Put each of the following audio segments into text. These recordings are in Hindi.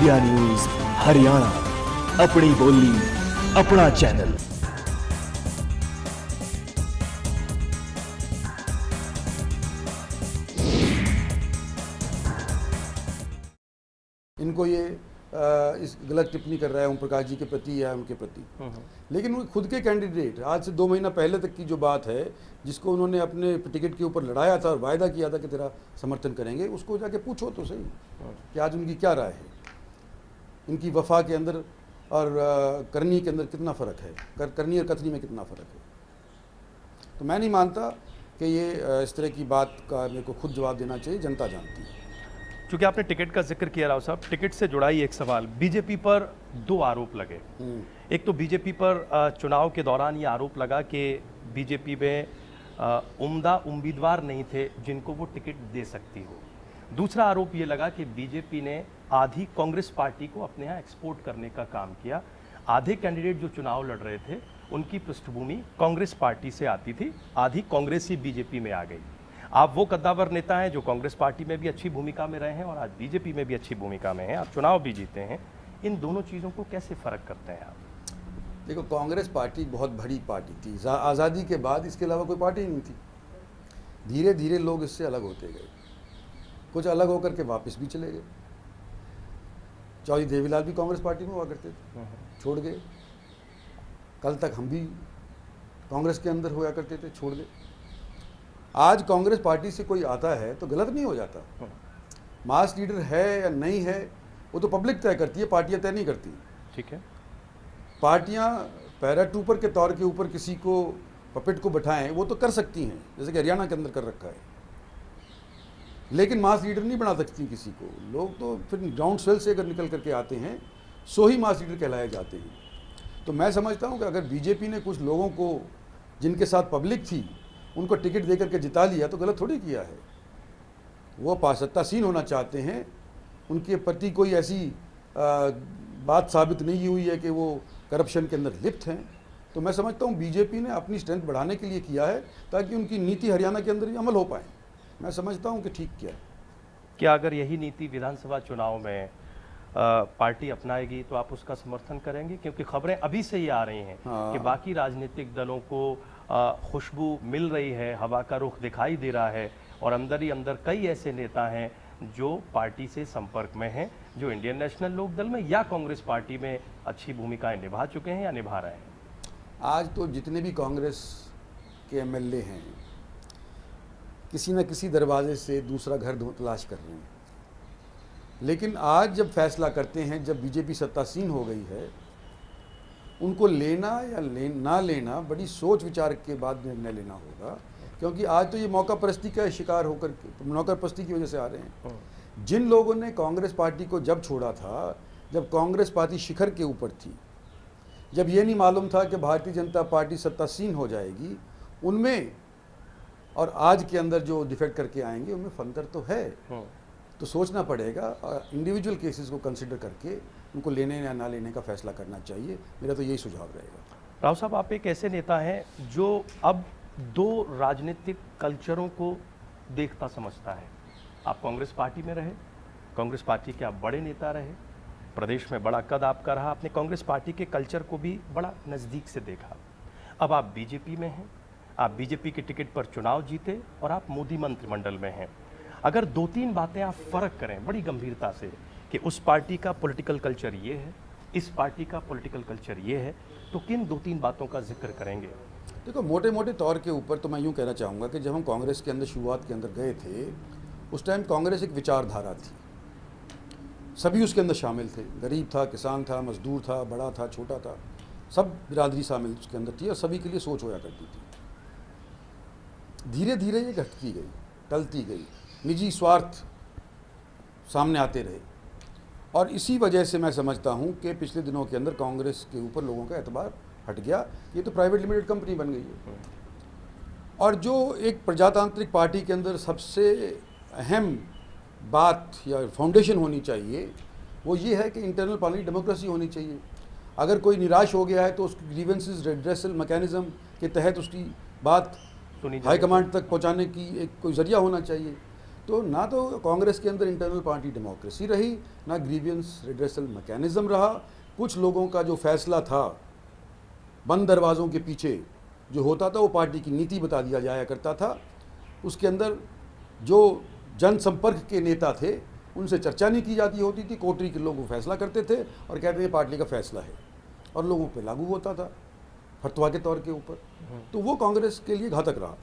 इंडिया न्यूज हरियाणा, अपनी बोली अपना चैनल। इनको ये इस गलत टिप्पणी कर रहा है ओम प्रकाश जी के प्रति या उनके प्रति, लेकिन वो खुद के कैंडिडेट आज से 2 महीना पहले तक की जो बात है, जिसको उन्होंने अपने टिकट के ऊपर लड़ाया था और वायदा किया था कि तेरा समर्थन करेंगे, उसको जाके पूछो तो सही कि आज उनकी क्या राय है, इनकी वफा के अंदर और करनी के अंदर कितना फ़र्क है, करनी और कथनी में कितना फ़र्क है। तो मैं नहीं मानता कि ये इस तरह की बात का मेरे को खुद जवाब देना चाहिए, जनता जानती है। क्योंकि आपने टिकट का जिक्र किया राव साहब, टिकट से जुड़ा ही एक सवाल, बीजेपी पर 2 आरोप लगे। एक तो बीजेपी पर चुनाव के दौरान ये आरोप लगा कि बीजेपी में उम्दा उम्मीदवार नहीं थे जिनको वो टिकट दे सकती हो। दूसरा आरोप ये लगा कि बीजेपी ने आधी कांग्रेस पार्टी को अपने यहाँ एक्सपोर्ट करने का काम किया। आधे कैंडिडेट जो चुनाव लड़ रहे थे उनकी पृष्ठभूमि कांग्रेस पार्टी से आती थी, आधी कांग्रेस ही बीजेपी में आ गई। आप वो कद्दावर नेता हैं जो कांग्रेस पार्टी में भी अच्छी भूमिका में रहे हैं और आज बीजेपी में भी अच्छी भूमिका में हैं, आप चुनाव भी जीते हैं। इन दोनों चीज़ों को कैसे फ़र्क करते हैं आप? देखो, कांग्रेस पार्टी बहुत बड़ी पार्टी थी, आज़ादी के बाद इसके अलावा कोई पार्टी नहीं थी। धीरे धीरे लोग इससे अलग होते गए, कुछ अलग होकर के वापस भी चले गए। चौधरी देवीलाल भी कांग्रेस पार्टी में हुआ करते थे, छोड़ गए। कल तक हम भी कांग्रेस के अंदर हुआ करते थे, छोड़ गए। आज कांग्रेस पार्टी से कोई आता है तो गलत नहीं हो जाता। मास लीडर है या नहीं है वो तो पब्लिक तय करती है, पार्टियां तय नहीं करती। ठीक है, पार्टियां पैराट्रूपर के तौर के ऊपर किसी को पपेट को बैठाएं वो तो कर सकती हैं, जैसे कि हरियाणा के अंदर कर रखा है, लेकिन मास लीडर नहीं बना सकती किसी को। लोग तो फिर ग्राउंड स्वेल से अगर निकल करके आते हैं सो ही मास लीडर कहलाए जाते हैं। तो मैं समझता हूं कि अगर बीजेपी ने कुछ लोगों को जिनके साथ पब्लिक थी उनको टिकट दे करके जिता लिया तो गलत थोड़ी किया है। वो पासत्तासीन होना चाहते हैं, उनके प्रति कोई ऐसी बात साबित नहीं हुई है कि वो करप्शन के अंदर लिप्त हैं। तो मैं समझता हूँ बीजेपी ने अपनी स्ट्रेंथ बढ़ाने के लिए किया है ताकि उनकी नीति हरियाणा के अंदर ही अमल हो पाए। मैं समझता हूँ कि ठीक किया है। क्या अगर यही नीति विधानसभा चुनाव में पार्टी अपनाएगी तो आप उसका समर्थन करेंगे? क्योंकि खबरें अभी से ही आ रही हैं कि बाकी राजनीतिक दलों को खुशबू मिल रही है, हवा का रुख दिखाई दे रहा है और अंदर ही अंदर कई ऐसे नेता हैं जो पार्टी से संपर्क में हैं, जो इंडियन नेशनल लोकदल में या कांग्रेस पार्टी में अच्छी भूमिकाएं निभा चुके हैं या निभा रहे हैं। आज तो जितने भी कांग्रेस के एमएलए हैं किसी न किसी दरवाजे से दूसरा घर तलाश कर रहे हैं, लेकिन आज जब फैसला करते हैं, जब बीजेपी सत्तासीन हो गई है, उनको लेना या ना लेना बड़ी सोच विचार के बाद निर्णय लेना होगा। क्योंकि आज तो ये मौका परस्ती का शिकार होकर, मौका परस्ती की वजह से आ रहे हैं। जिन लोगों ने कांग्रेस पार्टी को जब छोड़ा था, जब कांग्रेस पार्टी शिखर के ऊपर थी, जब ये नहीं मालूम था कि भारतीय जनता पार्टी सत्तासीन हो जाएगी, उनमें और आज के अंदर जो डिफेक्ट करके आएंगे उनमें फंतर तो है। तो सोचना पड़ेगा और इंडिविजुअल केसेस को कंसिडर करके उनको लेने या ना लेने का फैसला करना चाहिए। मेरा तो यही सुझाव रहेगा। राव साहब, आप एक ऐसे नेता हैं जो अब 2 राजनीतिक कल्चरों को देखता समझता है। आप कांग्रेस पार्टी में रहे, कांग्रेस पार्टी के आप बड़े नेता रहे, प्रदेश में बड़ा कद आपका रहा, आपने कांग्रेस पार्टी के कल्चर को भी बड़ा नज़दीक से देखा। अब आप बीजेपी में हैं, आप बीजेपी के टिकट पर चुनाव जीते और आप मोदी मंत्रिमंडल में हैं। अगर 2-3 बातें आप फ़र्क करें बड़ी गंभीरता से कि उस पार्टी का पॉलिटिकल कल्चर ये है, इस पार्टी का पॉलिटिकल कल्चर ये है, तो किन 2-3 बातों का जिक्र करेंगे? देखो, मोटे मोटे तौर के ऊपर तो मैं यूँ कहना चाहूँगा कि जब हम कांग्रेस के अंदर शुरुआत के अंदर गए थे, उस टाइम कांग्रेस एक विचारधारा थी, सभी उसके अंदर शामिल थे। गरीब था, किसान था, मजदूर था, बड़ा था, छोटा था, सब बिरादरी शामिल उसके अंदर थी और सभी के लिए सोच होया करती थी। धीरे धीरे ये घटती गई, टलती गई, निजी स्वार्थ सामने आते रहे और इसी वजह से मैं समझता हूँ कि पिछले दिनों के अंदर कांग्रेस के ऊपर लोगों का एतबार हट गया। ये तो प्राइवेट लिमिटेड कंपनी बन गई है। और जो एक प्रजातांत्रिक पार्टी के अंदर सबसे अहम बात या फाउंडेशन होनी चाहिए वो ये है कि इंटरनल पार्लियामेंट्री डेमोक्रेसी होनी चाहिए। अगर कोई निराश हो गया है तो उसकी ग्रीवेंसेस रेड्रेसल मैकेनिज्म के तहत उसकी बात हाई कमांड तक पहुंचाने की एक कोई जरिया होना चाहिए। तो ना तो कांग्रेस के अंदर इंटरनल पार्टी डेमोक्रेसी रही, ना ग्रीवियंस रिड्रेसल मैकेनिज्म रहा। कुछ लोगों का जो फैसला था बंद दरवाज़ों के पीछे जो होता था वो पार्टी की नीति बता दिया जाया करता था। उसके अंदर जो जनसंपर्क के नेता थे उनसे चर्चा नहीं की जाती होती थी, कोटरी के लोग वो फैसला करते थे और कहते थे पार्टी का फैसला है और लोगों पे लागू होता था फतवा के तौर के ऊपर। तो वो कांग्रेस के लिए घातक रहा।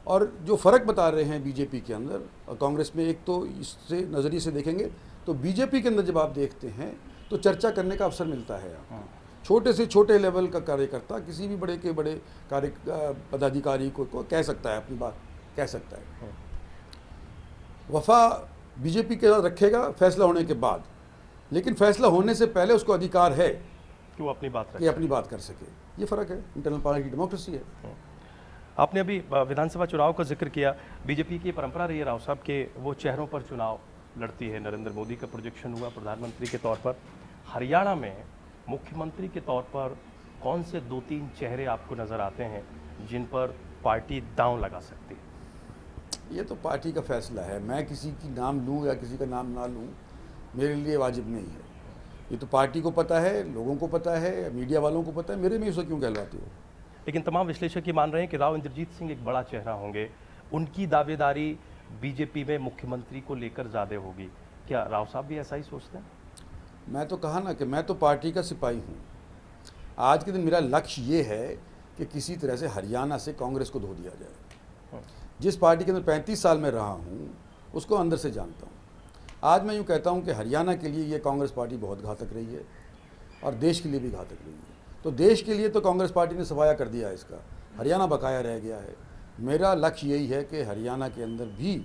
और जो फ़र्क बता रहे हैं बीजेपी के अंदर और कांग्रेस में, एक तो इससे नज़रिए से देखेंगे तो बीजेपी के अंदर जब आप देखते हैं तो चर्चा करने का अवसर मिलता है आपको। छोटे से छोटे लेवल का कार्यकर्ता किसी भी बड़े के बड़े पदाधिकारी को कह सकता है, अपनी बात कह सकता है। वफा बीजेपी के साथ रखेगा फैसला होने के बाद, लेकिन फैसला होने से पहले उसको अधिकार है कि वो अपनी बात कि अपनी बात कर सके। ये फ़र्क है, इंटरनल पार्टी की डेमोक्रेसी है। आपने अभी विधानसभा चुनाव का जिक्र किया। बीजेपी की परंपरा रही है राव साहब के वो चेहरों पर चुनाव लड़ती है। नरेंद्र मोदी का प्रोजेक्शन हुआ प्रधानमंत्री के तौर पर। हरियाणा में मुख्यमंत्री के तौर पर कौन से 2-3 चेहरे आपको नज़र आते हैं जिन पर पार्टी दांव लगा सकती है? ये तो पार्टी का फैसला है। मैं किसी की नाम लूँ या किसी का नाम ना लूँ मेरे लिए वाजिब नहीं है। ये तो पार्टी को पता है, लोगों को पता है, मीडिया वालों को पता है। मेरे में उसे क्यों कहलवाते हो? लेकिन तमाम विश्लेषक ये मान रहे हैं कि राव इंद्रजीत सिंह एक बड़ा चेहरा होंगे, उनकी दावेदारी बीजेपी में मुख्यमंत्री को लेकर ज़्यादा होगी। क्या राव साहब भी ऐसा ही सोचते हैं? मैं तो कहा ना कि मैं तो पार्टी का सिपाही हूँ। आज के दिन मेरा लक्ष्य ये है कि किसी तरह से हरियाणा से कांग्रेस को धो दिया जाए। जिस पार्टी के अंदर 35 साल में रहा हूँ उसको अंदर से जानता हूँ। आज मैं यूँ कहता हूँ कि हरियाणा के लिए ये कांग्रेस पार्टी बहुत घातक रही है और देश के लिए भी घातक रही है। तो देश के लिए तो कांग्रेस पार्टी ने सफाया कर दिया है इसका, हरियाणा बकाया रह गया है। मेरा लक्ष्य यही है कि हरियाणा के अंदर भी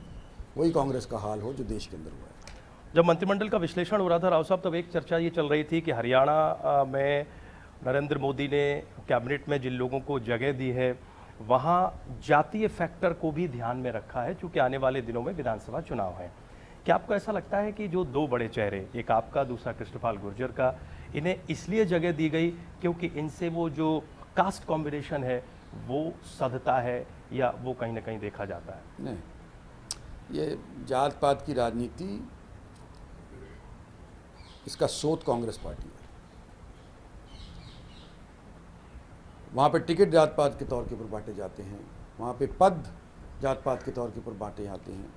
वही कांग्रेस का हाल हो जो देश के अंदर हुआ है। जब मंत्रिमंडल का विश्लेषण हो रहा था राव साहब, तब एक चर्चा ये चल रही थी कि हरियाणा में नरेंद्र मोदी ने कैबिनेट में जिन लोगों को जगह दी है वहाँ जातीय फैक्टर को भी ध्यान में रखा है, चूँकि आने वाले दिनों में विधानसभा चुनाव है। क्या आपको ऐसा लगता है कि जो 2 बड़े चेहरे, एक आपका दूसरा कृष्णपाल गुर्जर का, इन्हें इसलिए जगह दी गई क्योंकि इनसे वो जो कास्ट कॉम्बिनेशन है वो सधता है या वो कहीं ना कहीं देखा जाता है? नहीं, ये जात पात की राजनीति, इसका स्रोत कांग्रेस पार्टी है। वहाँ पे टिकट जात पात के तौर के ऊपर बांटे जाते हैं, वहाँ पे पद जात पात के तौर के ऊपर बांटे जाते हैं।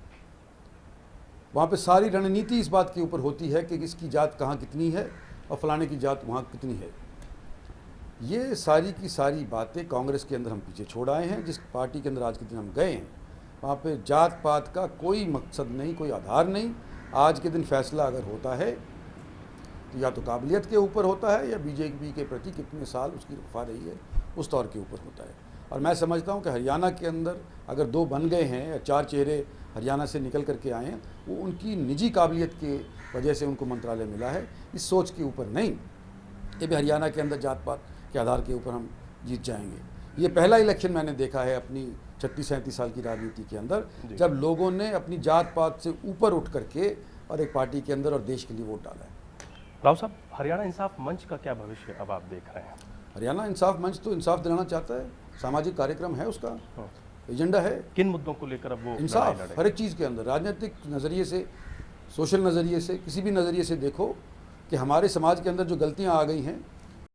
वहाँ पे सारी रणनीति इस बात के ऊपर होती है कि किसकी जात कहाँ कितनी है और फलाने की जात वहाँ कितनी है। ये सारी की सारी बातें कांग्रेस के अंदर हम पीछे छोड़ आए हैं। जिस पार्टी के अंदर आज के दिन हम गए हैं वहाँ पे जात पात का कोई मकसद नहीं, कोई आधार नहीं। आज के दिन फैसला अगर होता है तो या तो काबिलियत के ऊपर होता है या बीजेपी के प्रति कितने साल उसकी वफा रही है उस तौर के ऊपर होता है। और मैं समझता हूँ कि हरियाणा के अंदर अगर 2 बन गए हैं या 4 चेहरे हरियाणा से निकल करके आए हैं, वो उनकी निजी काबिलियत की वजह से उनको मंत्रालय मिला है, इस सोच के ऊपर नहीं कि भी हरियाणा के अंदर जात पात के आधार के ऊपर हम जीत जाएंगे। ये पहला इलेक्शन मैंने देखा है अपनी 36-37 साल की राजनीति के अंदर जब लोगों ने अपनी जात पात से ऊपर उठ करके और एक पार्टी के अंदर और देश के लिए वोट डाला है। राव साहब, हरियाणा इंसाफ मंच का क्या भविष्य अब आप देख रहे हैं? हरियाणा इंसाफ मंच तो इंसाफ दिलाना चाहता है, सामाजिक कार्यक्रम है, उसका एजेंडा है। किन मुद्दों को लेकर अब वो इंसाफ लड़ाई हर एक चीज़ के अंदर, राजनीतिक नज़रिए से, सोशल नज़रिए से, किसी भी नज़रिए से देखो कि हमारे समाज के अंदर जो गलतियाँ आ गई हैं